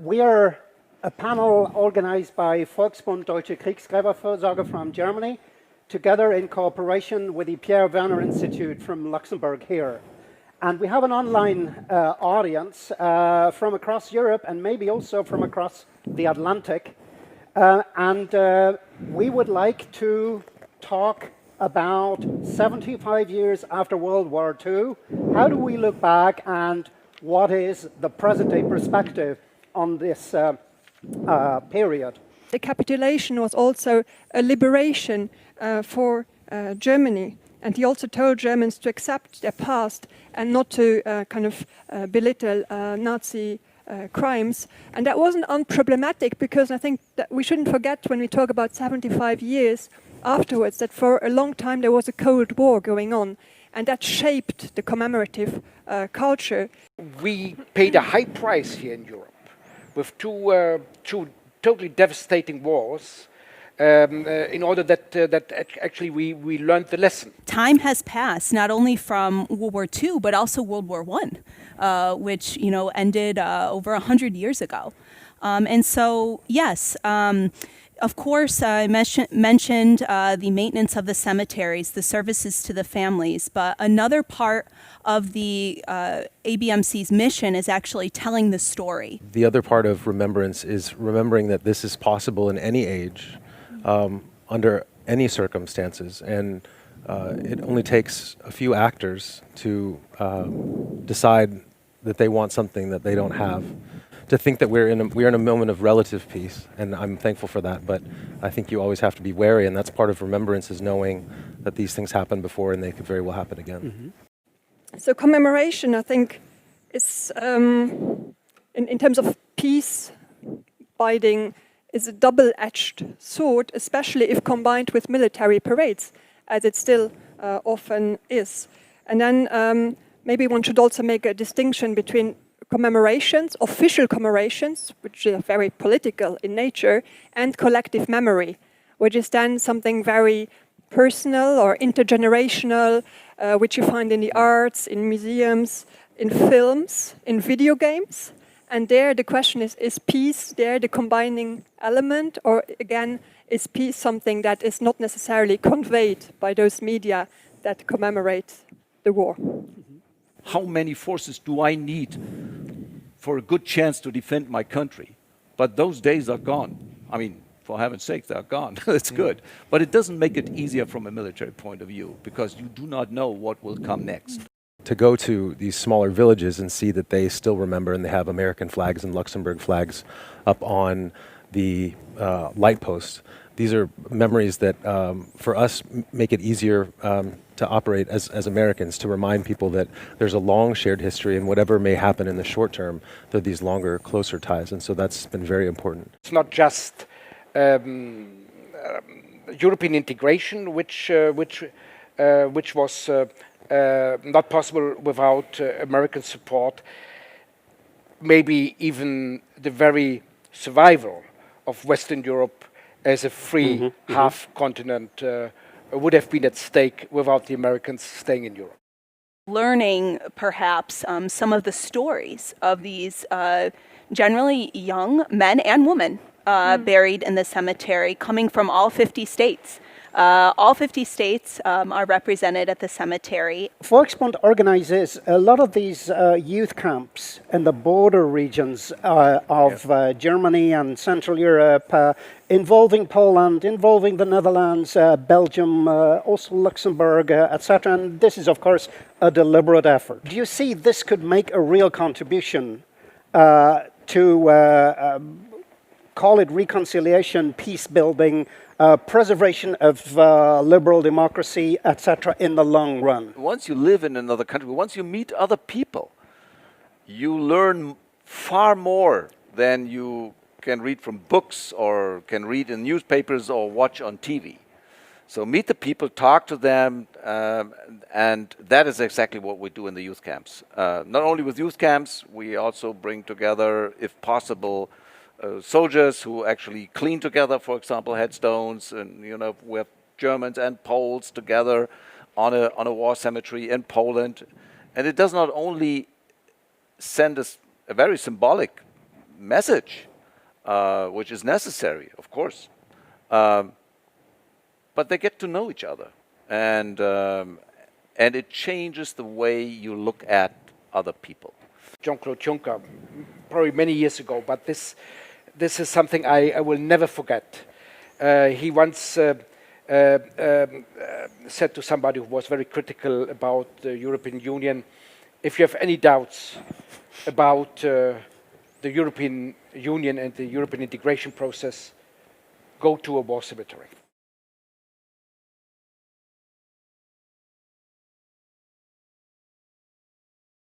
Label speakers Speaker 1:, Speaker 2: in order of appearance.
Speaker 1: We are a panel organized by Volksbund, Deutsche Kriegsgräberfürsorge from Germany, together in cooperation with the Pierre Werner Institute from Luxembourg here. And we have an online audience from across Europe and maybe also from across the Atlantic. We would like to talk about 75 years after World War II. How do we look back and what is the present-day perspective on this period?
Speaker 2: The capitulation was also a liberation for Germany. And he also told Germans to accept their past and not to belittle Nazi crimes. And that wasn't unproblematic, because I think that we shouldn't forget, when we talk about 75 years afterwards, that for a long time there was a Cold War going on, and that shaped the commemorative culture.
Speaker 3: We paid a high price here in Europe with two totally devastating wars, in order that actually we learned the lesson.
Speaker 4: Time has passed, not only from World War II, but also World War I, which ended over 100 years ago. And so, yes, of course, I mentioned the maintenance of the cemeteries, the services to the families, but another part of the ABMC's mission is actually telling the story.
Speaker 5: The other part of remembrance is remembering that this is possible in any age, under any circumstances, and it only takes a few actors to decide that they want something that they don't have. To think that we're in a moment of relative peace, and I'm thankful for that, but I think you always have to be wary, and that's part of remembrance, is knowing that these things happened before and they could very well happen again.
Speaker 2: Mm-hmm. So commemoration, I think, is, in terms of peace binding, is a double-edged sword, especially if combined with military parades, as it still often is. And then maybe one should also make a distinction between commemorations, official commemorations, which are very political in nature, and collective memory, which is then something very personal or intergenerational, which you find in the arts, in museums, in films, in video games. And there the question is peace there the combining element, or again, is peace something that is not necessarily conveyed by those media that commemorate the war?
Speaker 6: How many forces do I need for a good chance to defend my country? But those days are gone. I mean, for heaven's sake, they're gone. It's good. But it doesn't make it easier from a military point of view, because you do not know what will come next.
Speaker 5: To go to these smaller villages and see that they still remember, and they have American flags and Luxembourg flags up on the light posts. These are memories that, for us, make it easier to operate as Americans, to remind people that there's a long shared history, and whatever may happen in the short term, there are these longer, closer ties, and so that's been very important.
Speaker 3: It's not just European integration, which was not possible without American support. Maybe even the very survival of Western Europe as a free half-continent would have been at stake without the Americans staying in Europe.
Speaker 4: Learning, perhaps, some of the stories of these generally young men and women buried in the cemetery, coming from all 50 states. All 50 states are represented at the cemetery.
Speaker 1: Volksbund organizes a lot of these youth camps in the border regions of Germany and Central Europe, involving Poland, involving the Netherlands, Belgium, also Luxembourg, etc. And this is, of course, a deliberate effort. Do you see this could make a real contribution to call it reconciliation, peace building, preservation of liberal democracy, etc., in the long run?
Speaker 6: Once you live in another country, once you meet other people, you learn far more than you can read from books or can read in newspapers or watch on TV. So meet the people, talk to them, and that is exactly what we do in the youth camps. Not only with youth camps, we also bring together, if possible, soldiers who actually clean together, for example, headstones, and we have Germans and Poles together on a war cemetery in Poland. And it does not only send us a very symbolic message, which is necessary, of course. But they get to know each other, and it changes the way you look at other people.
Speaker 3: Jean-Claude Juncker, probably many years ago, but this is something I will never forget. He once said to somebody who was very critical about the European Union, if you have any doubts about the European Union and the European integration process, go to a war cemetery.